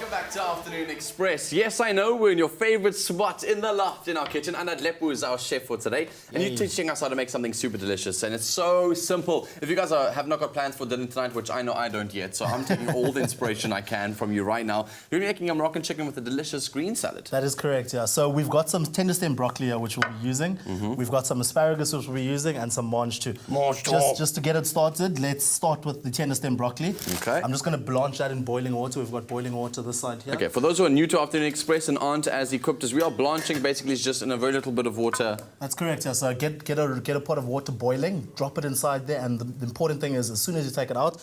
Welcome back to Afternoon Express. Yes, I know, we're in your favorite spot in the loft in our kitchen. Anad Lepu is our chef for today. And you're teaching us how to make something super delicious. And it's so simple. If you guys have not got plans for dinner tonight, which I know I don't yet, so I'm taking all the inspiration I can from you right now. You're making a Moroccan chicken with a delicious green salad. That is correct, yeah. So we've got some tender stem broccoli here, which we'll be using. We've got some asparagus, which we'll be using, and some mange too. Just to get it started, let's start with the tender stem broccoli. Okay. I'm just going to blanch that in boiling water. We've got boiling water this side here. Okay, for those who are new to Afternoon Express and aren't as equipped as we are, blanching basically is just in a very little bit of water. That's correct, yeah. So get a pot of water boiling, drop it inside there, and the important thing is as soon as you take it out,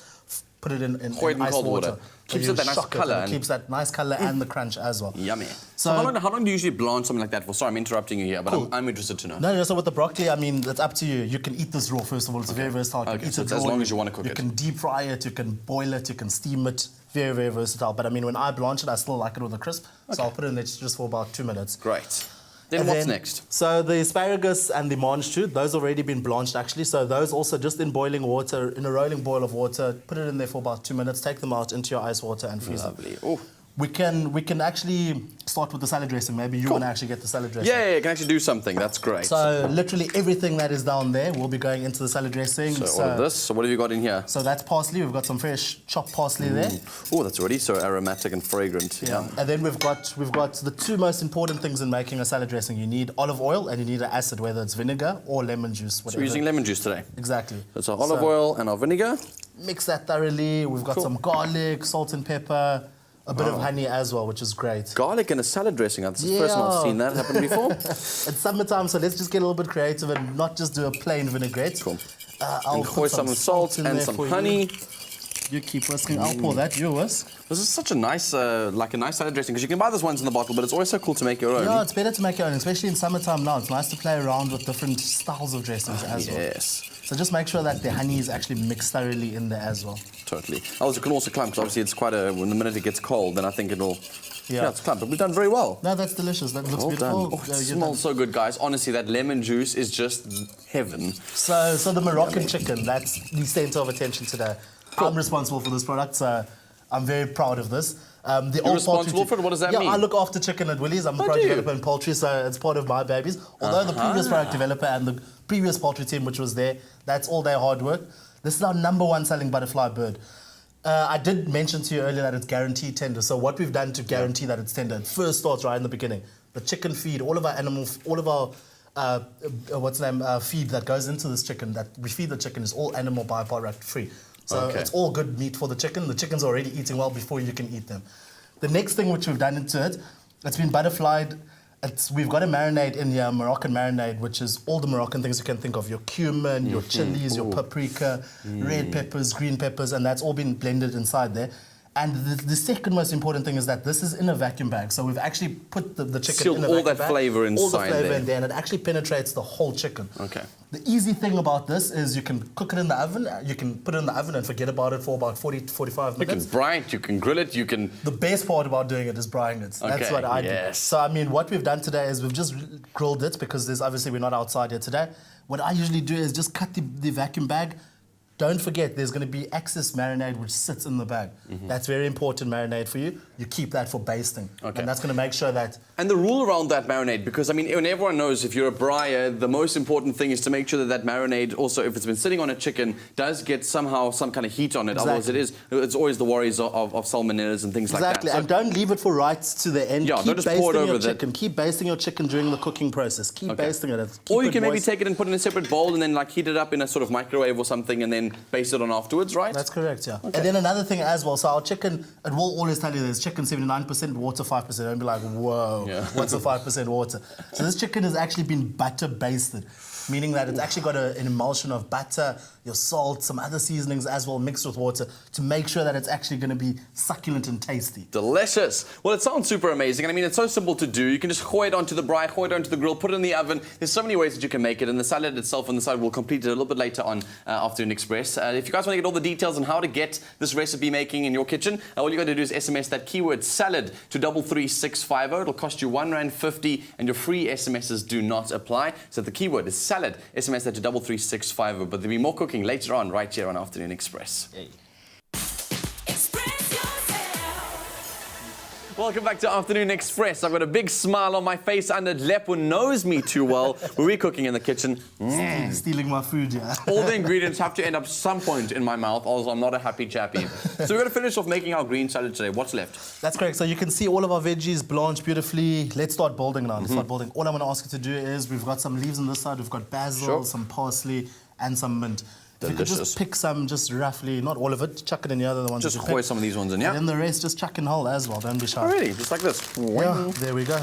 put it in ice cold water. Keeps it that nice colour. It keeps that nice colour and the crunch as well. Yummy. So how long do you usually blanch something like that for? Sorry, I'm interrupting you here, but cool. I'm interested to know. No, so with the broccoli, I mean, it's up to you. You can eat this raw, first of all. It's very versatile. You can eat so it it's raw. as long as you want to cook it. You can deep fry it, you can boil it, you can steam it. Very, very versatile. But I mean, when I blanch it, I still like it with a crisp. So I'll put it in there just for about 2 minutes. Great. Then what's next? So the asparagus and the mange too, those already been blanched actually. So those also just in boiling water, in a rolling boil of water, put it in there for about 2 minutes, take them out into your ice water and freeze them. Lovely. Ooh. We can actually start with the salad dressing. Maybe you want to actually get the salad dressing. Yeah, you can actually do something. That's great. So literally everything that is down there will be going into the salad dressing. So all of this. So what have you got in here? So that's parsley. We've got some fresh chopped parsley there. Oh, that's already so aromatic and fragrant. Yeah. And then we've got the two most important things in making a salad dressing. You need olive oil and you need an acid, whether it's vinegar or lemon juice. Whatever. So we're using lemon juice today. Exactly. So it's our olive oil and our vinegar. Mix that thoroughly. We've got some garlic, salt and pepper. A bit of honey as well, which is great. Garlic in a salad dressing. That's the first time I've seen that happen before. It's summertime, so let's just get a little bit creative and not just do a plain vinaigrette. Cool. I'll put some salt and some honey. You keep whisking. I'll pour that. You whisk. This is such a nice, like a nice salad dressing, because you can buy this once in the bottle, but it's always so cool to make your own. Yeah, it's better to make your own, especially in summertime now. It's nice to play around with different styles of dressings as well. Yes. So just make sure that the honey is actually mixed thoroughly in there as well. Totally. Also, it can also clump, because obviously it's quite a, when the minute it gets cold, then I think it'll, yeah it's clump. But we've done very well. No, that's delicious. That looks beautiful. Oh, it smells so good, guys. Honestly, that lemon juice is just heaven. So the Moroccan chicken, that's the centre of attention today. Cool. I'm responsible for this product, so I'm very proud of this. You're responsible for it? What does that mean? Yeah, I look after chicken at Willie's. I'm the product developer in poultry, so it's part of my babies. Although the previous product developer and the previous poultry team, which was there, that's all their hard work. This is our #1 selling butterfly bird. I did mention to you earlier that it's guaranteed tender. So what we've done to guarantee that it's tender, it first starts right in the beginning. The chicken feed, all of our animals, all of our feed that goes into this chicken, that we feed the chicken, is all animal byproduct free. So it's all good meat for the chicken. The chicken's already eating well before you can eat them. The next thing which we've done into it, it's been butterflied. We've got a marinade in here, Moroccan marinade, which is all the Moroccan things you can think of. Your cumin, your chilies, your paprika, red peppers, green peppers, and that's all been blended inside there. And the second most important thing is that this is in a vacuum bag. So we've actually put the chicken sealed in a vacuum bag. all that flavour inside all the flavour there. in there, and it actually penetrates the whole chicken. Okay. The easy thing about this is you can cook it in the oven. You can put it in the oven and forget about it for about 40 to 45 minutes. You can brine it, you can grill it, you can... The best part about doing it is brining it. That's what I do. So, I mean, what we've done today is we've just grilled it because obviously we're not outside here today. What I usually do is just cut the vacuum bag. Don't forget, there's going to be excess marinade which sits in the bag. That's very important marinade for you. You keep that for basting. Okay. And that's going to make sure that... And the rule around that marinade, because, I mean, when everyone knows if you're a bryer, the most important thing is to make sure that marinade, also, if it's been sitting on a chicken, does get somehow some kind of heat on it. Exactly. Otherwise, it's always the worries of salmonellas and things like that. Exactly, and don't leave it for right to the end. Yeah, keep don't just pour it over chicken. Keep basting your chicken during the cooking process. Keep basting it. Or you can maybe take it and put it in a separate bowl and then like heat it up in a sort of microwave or something and then baste it on afterwards, right? That's correct, yeah. Okay. And then another thing as well, so our chicken, it will always tell you there's chicken 79%, water 5%. Don't be like, whoa, what's the 5% water? So this chicken has actually been butter basted, meaning that it's actually got an emulsion of butter, your salt, some other seasonings as well mixed with water to make sure that it's actually going to be succulent and tasty. Delicious. Well, it sounds super amazing. And I mean, it's so simple to do. You can just hoy it onto the braai, hoy it onto the grill, put it in the oven. There's so many ways that you can make it. And the salad itself on the side, we'll complete it a little bit later on Afternoon Express. If you guys want to get all the details on how to get this recipe making in your kitchen, all you got to do is SMS that keyword salad to 33650. It'll cost you R1.50 and your free SMSs do not apply. So the keyword is salad. SMS that to 33650. But there'll be more cooking later on, right here on Afternoon Express. Express yourself. Welcome back to Afternoon Express. I've got a big smile on my face and a lep who knows me too well. We're cooking in the kitchen. Stealing my food, yeah. All the ingredients have to end up some point in my mouth, or I'm not a happy chappy. So we're going to finish off making our green salad today. What's left? That's correct. So you can see all of our veggies blanched beautifully. Let's start building now. Let's start building. All I'm going to ask you to do is we've got some leaves on this side. We've got basil, some parsley, and some mint. If you could just pick some, just roughly, not all of it, chuck it in the other ones. Just hoist some of these ones in, yeah? And then the rest, just chuck in whole as well. Don't be shy. Oh, really? Just like this? Yeah, there we go.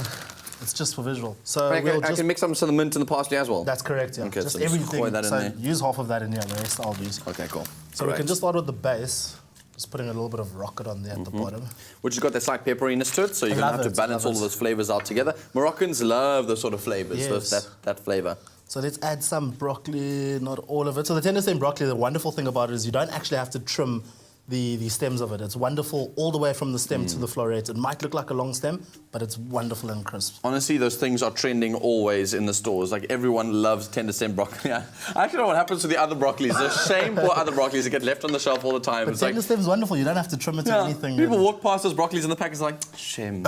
It's just for visual. So I can mix up some of the mint and the parsley as well? That's correct, yeah. Okay, just so everything. That in so there. use half of that in here, the rest I'll use. Okay, cool. So we can just start with the base. Just putting a little bit of rocket on there at the bottom. Which has got that slight pepperiness to it, so you're going to have to balance all of those flavors out together. Moroccans love those sort of flavors, Yes. that flavor. So let's add some broccoli, not all of it. So the tender stem broccoli, the wonderful thing about it is you don't actually have to trim the stems of it. It's wonderful all the way from the stem to the florets. It might look like a long stem, but it's wonderful and crisp. Honestly, those things are trending always in the stores. Like, everyone loves tender stem broccoli. I actually don't know what happens to the other broccolis. It's a shame for other broccolis that get left on the shelf all the time. But It's tender like, stem's wonderful. You don't have to trim it or anything. people walk past those broccolis in the package like, shame.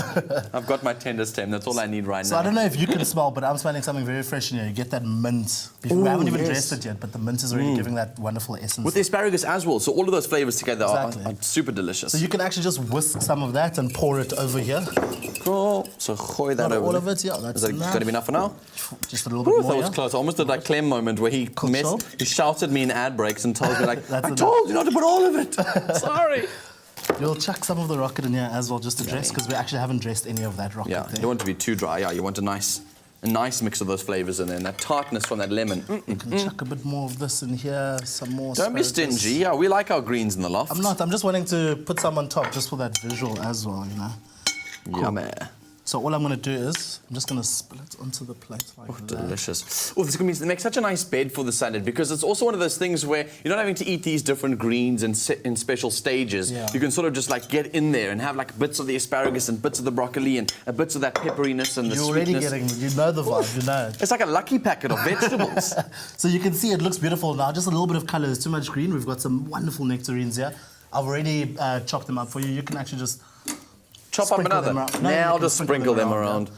I've got my tender stem. That's all I need right So now. I don't know if you can smell, but I'm smelling something very fresh in here. You get that mint. We haven't even dressed it yet, but the mint is already giving that wonderful essence. With the asparagus as well. So all of those flavors together are Exactly. super delicious. So you can actually just whisk some of that and pour it over here. Cool. So gooi that Not over. all of it, yeah. That's Is that enough. going to be enough for now? Just a little bit Ooh, more. that was yeah? close. I almost did like Clem moment where he job. he shouted me in ad breaks and told me like, That's I enough. told you not to put all of it. Sorry. You'll chuck some of the rocket in here as well, just to dress, because we actually haven't dressed any of that rocket Yeah, there. you don't want it to be too dry. Yeah, you want a nice mix of those flavors in there, and that tartness from that lemon. You can chuck a bit more of this in here, some more Don't be asparagus. stingy. Yeah, we like our greens in the loft. I'm not. I'm just wanting to put some on top just for that visual as well, you know. Yummy. So all I'm going to do is, I'm just going to spill it onto the plate like that. Delicious. Oh, this is going to make such a nice bed for the salad, because it's also one of those things where you're not having to eat these different greens in special stages. Yeah. You can sort of just like get in there and have like bits of the asparagus and bits of the broccoli and bits of that pepperiness and the You're sweetness. already getting, you know the vibe, you know it. It's like a lucky packet of vegetables. So you can see it looks beautiful now, just a little bit of colour. There's too much green. We've got some wonderful nectarines here. I've already chopped them up for you. You can actually just Chop up sprinkle another. them around. No, Now you I'll can just sprinkle them around.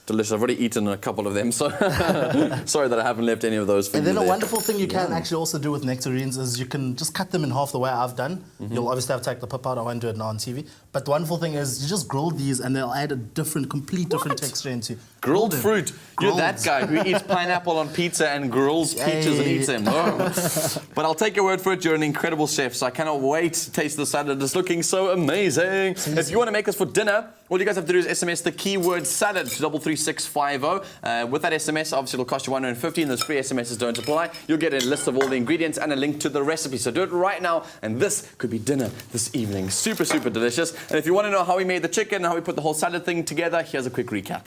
Delicious. I've already eaten a couple of them, so sorry that I haven't left any of those for And you then a there. wonderful thing you can actually also do with nectarines is you can just cut them in half the way I've done. You'll obviously have to take the pip out. I won't do it now on TV. But the wonderful thing is you just grill these and they'll add a complete different texture into Grilled them. fruit. You're Grilled. that guy who eats pineapple on pizza and grills peaches and eats them. Oh. But I'll take your word for it. You're an incredible chef, so I cannot wait to taste the salad. It's looking so amazing. If you want to make this for dinner, all you guys have to do is SMS the keyword salad to 33650. With that SMS, obviously it'll cost you 150, and those free SMSs don't apply. You'll get a list of all the ingredients and a link to the recipe. So do it right now, and this could be dinner this evening. Super, super delicious. And if you want to know how we made the chicken and how we put the whole salad thing together, here's a quick recap.